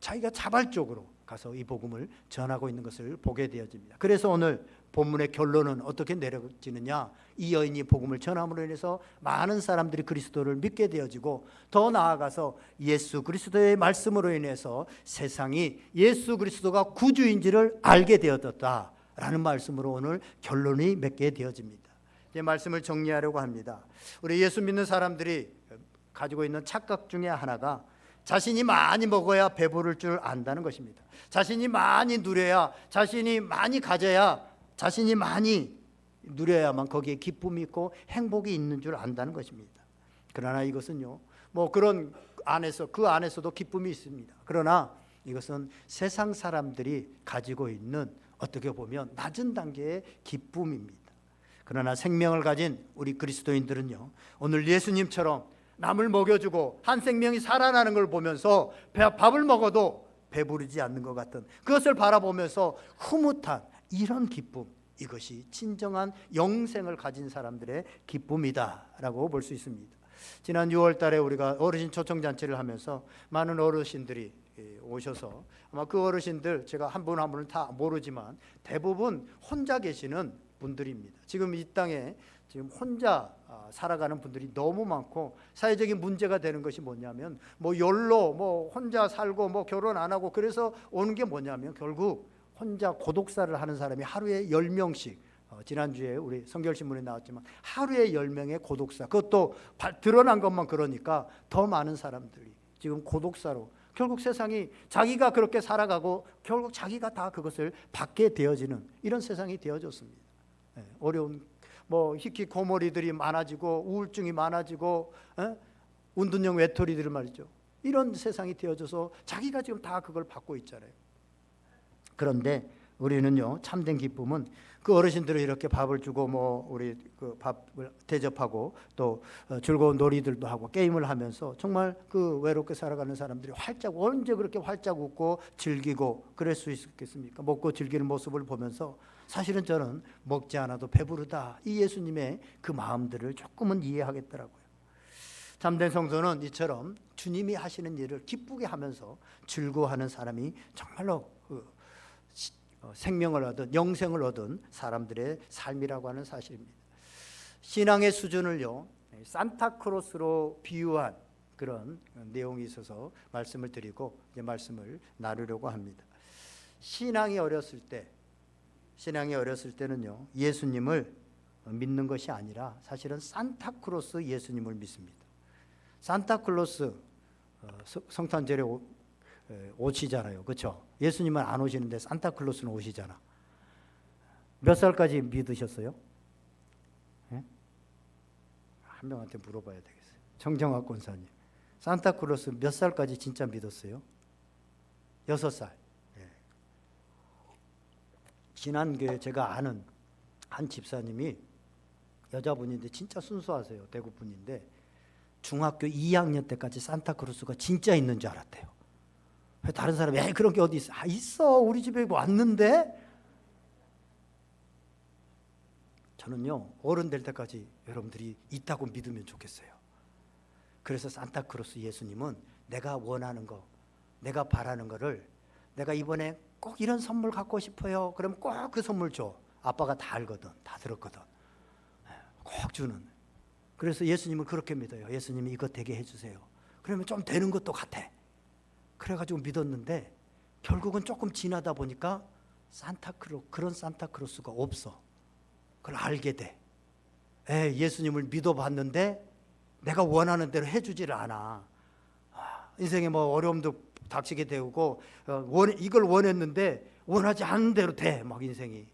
자기가 자발적으로 가서 이 복음을 전하고 있는 것을 보게 되어집니다. 그래서 오늘 본문의 결론은 어떻게 내려지느냐? 이 여인이 복음을 전함으로 인해서 많은 사람들이 그리스도를 믿게 되어지고, 더 나아가서 예수 그리스도의 말씀으로 인해서 세상이 예수 그리스도가 구주인지를 알게 되었다라는 말씀으로 오늘 결론이 맺게 되어집니다. 이제 말씀을 정리하려고 합니다. 우리 예수 믿는 사람들이 가지고 있는 착각 중에 하나가 자신이 많이 먹어야 배부를 줄 안다는 것입니다. 자신이 많이 누려야, 자신이 많이 가져야, 자신이 많이 누려야만 거기에 기쁨이 있고 행복이 있는 줄 안다는 것입니다. 그러나 이것은요, 뭐 그런 안에서, 그 안에서도 기쁨이 있습니다. 그러나 이것은 세상 사람들이 가지고 있는 어떻게 보면 낮은 단계의 기쁨입니다. 그러나 생명을 가진 우리 그리스도인들은요, 오늘 예수님처럼 남을 먹여주고 한 생명이 살아나는 걸 보면서 밥을 먹어도 배부르지 않는 것 같은, 그것을 바라보면서 흐뭇한 이런 기쁨, 이것이 진정한 영생을 가진 사람들의 기쁨이다라고 볼 수 있습니다. 지난 6월 달에 우리가 어르신 초청잔치를 하면서 많은 어르신들이 오셔서, 아마 그 어르신들 제가 한 분 한 분을 다 모르지만 대부분 혼자 계시는 분들입니다. 지금 이 땅에 지금 혼자 살아가는 분들이 너무 많고, 사회적인 문제가 되는 것이 뭐냐면 뭐 욜로, 뭐 혼자 살고 뭐 결혼 안 하고, 그래서 오는 게 뭐냐면 결국 혼자 고독사를 하는 사람이 하루에 10명씩, 지난주에 우리 성결신문에 나왔지만 하루에 10명의 고독사, 그것도 드러난 것만 그러니까 더 많은 사람들이 지금 고독사로, 결국 세상이 자기가 그렇게 살아가고 결국 자기가 다 그것을 받게 되어지는 이런 세상이 되어졌습니다. 어려운 뭐 히키코모리들이 많아지고 우울증이 많아지고 운둔형 외톨이들 말이죠. 이런 세상이 되어져서 자기가 지금 다 그걸 받고 있잖아요. 그런데 우리는요, 참된 기쁨은 그 어르신들이 이렇게 밥을 주고 뭐 우리 그 밥을 대접하고 또 즐거운 놀이들도 하고 게임을 하면서 정말 그 외롭게 살아가는 사람들이 활짝, 언제 그렇게 활짝 웃고 즐기고 그럴 수 있겠습니까? 먹고 즐기는 모습을 보면서 사실은 저는 먹지 않아도 배부르다, 이 예수님의 그 마음들을 조금은 이해하겠더라고요. 참된 성도는 이처럼 주님이 하시는 일을 기쁘게 하면서 즐거워하는 사람이 정말로 생명을 얻은, 영생을 얻은 사람들의 삶이라고 하는 사실입니다. 신앙의 수준을요, 산타크로스로 비유한 그런 내용이 있어서 말씀을 드리고 이제 말씀을 나누려고 합니다. 신앙이 어렸을 때는요, 예수님을 믿는 것이 아니라 사실은 산타크로스 예수님을 믿습니다. 산타클로스 성탄절에 오시잖아요, 그렇죠? 예수님은 안 오시는데 산타클로스는 오시잖아. 몇 살까지 믿으셨어요? 네? 한 명한테 물어봐야 되겠어요. 정정학 권사님, 산타클로스 몇 살까지 진짜 믿었어요? 6살. 네. 지난 교회 제가 아는 한 집사님이, 여자분인데 진짜 순수하세요. 대구 분인데 중학교 2학년 때까지 산타클로스가 진짜 있는 줄 알았대요. 다른 사람이 에이 그런 게 어디 있어? 있어. 우리 집에 왔는데. 저는요 어른 될 때까지 여러분들이 있다고 믿으면 좋겠어요. 그래서 산타크로스 예수님은 내가 원하는 거, 내가 바라는 거를, 내가 이번에 꼭 이런 선물 갖고 싶어요. 그러면 꼭 그 선물 줘. 아빠가 다 알거든. 다 들었거든. 꼭 주는. 그래서 예수님을 그렇게 믿어요. 예수님이 이거 되게 해주세요. 그러면 좀 되는 것도 같아. 그래가지고 믿었는데 결국은 조금 지나다 보니까 그런 산타크로스가 없어. 그걸 알게 돼. 예수님을 믿어봤는데 내가 원하는 대로 해주지를 않아. 인생에 뭐 어려움도 닥치게 되고 이걸 원했는데 원하지 않는 대로 돼. 막 인생이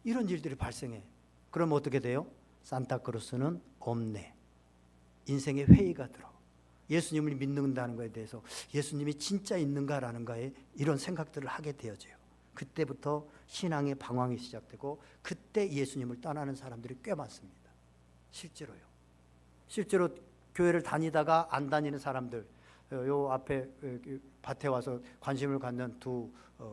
이런 일들이 발생해. 그러면 어떻게 돼요? 산타크로스는 없네. 인생에 회의가 들어. 예수님을 믿는다는 것에 대해서 예수님이 진짜 있는가라는 거에 이런 생각들을 하게 되어져요. 그때부터 신앙의 방황이 시작되고 그때 예수님을 떠나는 사람들이 꽤 많습니다. 실제로요. 실제로 교회를 다니다가 안 다니는 사람들, 요 앞에 밭에 와서 관심을 갖는 두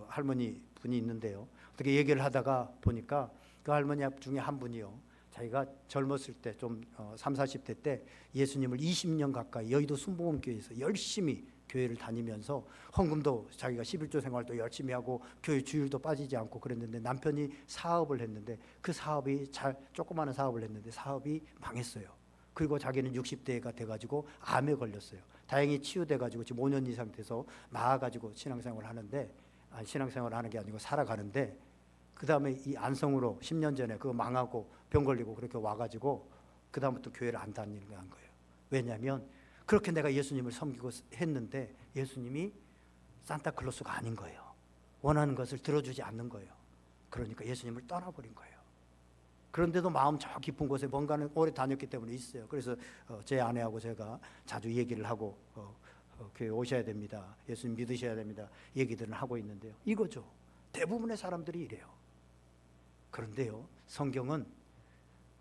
할머니 분이 있는데요. 어떻게 얘기를 하다가 보니까 그 할머니 중에 한 분이요, 자기가 젊었을 때 좀 30, 40대 때 예수님을 20년 가까이 여의도 순복음교회에서 열심히 교회를 다니면서 헌금도 자기가 11조 생활도 열심히 하고 교회 주일도 빠지지 않고 그랬는데 남편이 사업을 했는데 그 사업이 조그마한 사업을 했는데 사업이 망했어요. 그리고 자기는 60대가 돼가지고 암에 걸렸어요. 다행히 치유돼가지고 지금 5년 이상 돼서 나아가지고 신앙생활을 하는데, 신앙생활을 하는 게 아니고 살아가는데, 그 다음에 이 안성으로 10년 전에 그거 망하고 병 걸리고 그렇게 와가지고 그 다음부터 교회를 안 다니는 거예요. 왜냐하면 그렇게 내가 예수님을 섬기고 했는데 예수님이 산타클로스가 아닌 거예요. 원하는 것을 들어주지 않는 거예요. 그러니까 예수님을 떠나버린 거예요. 그런데도 마음 저 깊은 곳에 뭔가는 오래 다녔기 때문에 있어요. 그래서 제 아내하고 제가 자주 얘기를 하고 교회 오셔야 됩니다. 예수님 믿으셔야 됩니다. 얘기들을 하고 있는데요. 이거죠. 대부분의 사람들이 이래요. 그런데요, 성경은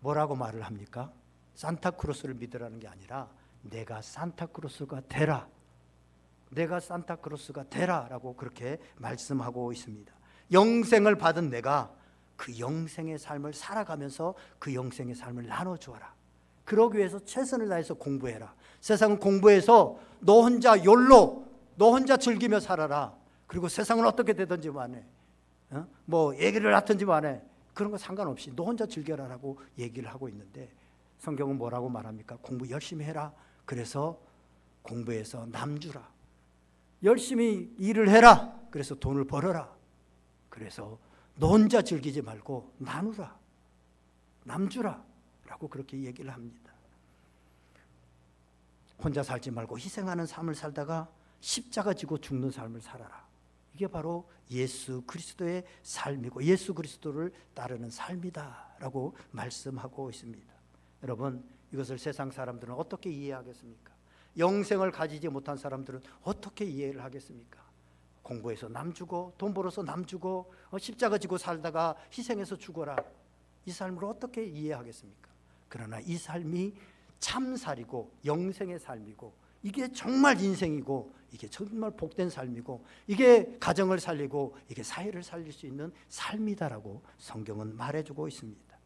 뭐라고 말을 합니까? 산타크로스를 믿으라는 게 아니라 내가 산타크로스가 되라. 내가 산타크로스가 되라 라고 그렇게 말씀하고 있습니다. 영생을 받은 내가 그 영생의 삶을 살아가면서 그 영생의 삶을 나눠주어라. 그러기 위해서 최선을 다해서 공부해라. 세상은 공부해서 너 혼자 욜로, 너 혼자 즐기며 살아라. 그리고 세상은 어떻게 되든지 만해. 뭐 얘기를 하든지 만해. 그런 거 상관없이 너 혼자 즐겨라라고 얘기를 하고 있는데 성경은 뭐라고 말합니까? 공부 열심히 해라. 그래서 공부해서 남주라. 열심히 일을 해라. 그래서 돈을 벌어라. 그래서 너 혼자 즐기지 말고 나누라. 남주라. 라고 그렇게 얘기를 합니다. 혼자 살지 말고 희생하는 삶을 살다가 십자가 지고 죽는 삶을 살아라. 이게 바로 예수 그리스도의 삶이고 예수 그리스도를 따르는 삶이다 라고 말씀하고 있습니다. 여러분, 이것을 세상 사람들은 어떻게 이해하겠습니까? 영생을 가지지 못한 사람들은 어떻게 이해를 하겠습니까? 공부해서 남주고 돈 벌어서 남주고 십자가 지고 살다가 희생해서 죽어라. 이 삶을 어떻게 이해하겠습니까? 그러나 이 삶이 참살이고 영생의 삶이고 이게 정말 인생이고 이게 정말 복된 삶이고 이게 가정을 살리고 이게 사회를 살릴 수 있는 삶이다라고 성경은 말해주고 있습니다.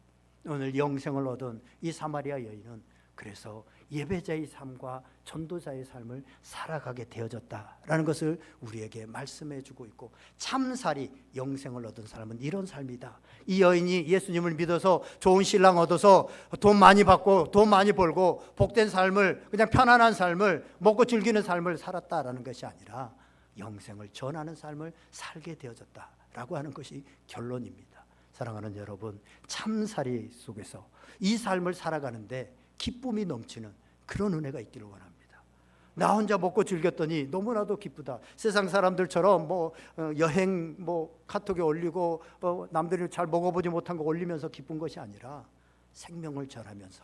오늘 영생을 얻은 이 사마리아 여인은 그래서 예배자의 삶과 전도자의 삶을 살아가게 되어졌다라는 것을 우리에게 말씀해 주고 있고, 참살이 영생을 얻은 사람은 이런 삶이다. 이 여인이 예수님을 믿어서 좋은 신랑 얻어서 돈 많이 받고 돈 많이 벌고 복된 삶을, 그냥 편안한 삶을 먹고 즐기는 삶을 살았다라는 것이 아니라 영생을 전하는 삶을 살게 되어졌다라고 하는 것이 결론입니다. 사랑하는 여러분, 참살이 속에서 이 삶을 살아가는데 기쁨이 넘치는 그런 은혜가 있기를 원합니다. 나 혼자 먹고 즐겼더니 너무나도 기쁘다. 세상 사람들처럼 여행 카톡에 올리고 남들이 잘 먹어보지 못한 거 올리면서 기쁜 것이 아니라 생명을 전하면서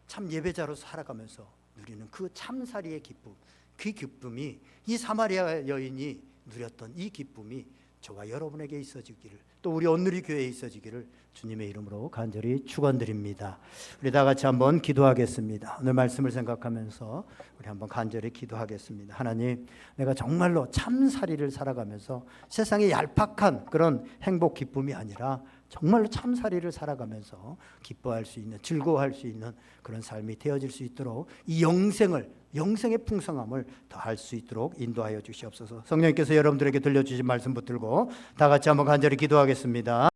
참 예배자로 살아가면서 누리는 그 참사리의 기쁨, 그 기쁨이 이 사마리아 여인이 누렸던 이 기쁨이 저와 여러분에게 있어지기를, 또 우리 온누리 교회에 있어지기를 주님의 이름으로 간절히 축원드립니다. 우리 다 같이 한번 기도하겠습니다. 오늘 말씀을 생각하면서 우리 한번 간절히 기도하겠습니다. 하나님, 내가 정말로 참사리를 살아가면서 세상의 얄팍한 그런 행복 기쁨이 아니라 정말로 참사리를 살아가면서 기뻐할 수 있는, 즐거워할 수 있는 그런 삶이 되어질 수 있도록 이 영생의 풍성함을 더할 수 있도록 인도하여 주시옵소서. 성령님께서 여러분들에게 들려주신 말씀 붙들고 다 같이 한번 간절히 기도하겠습니다.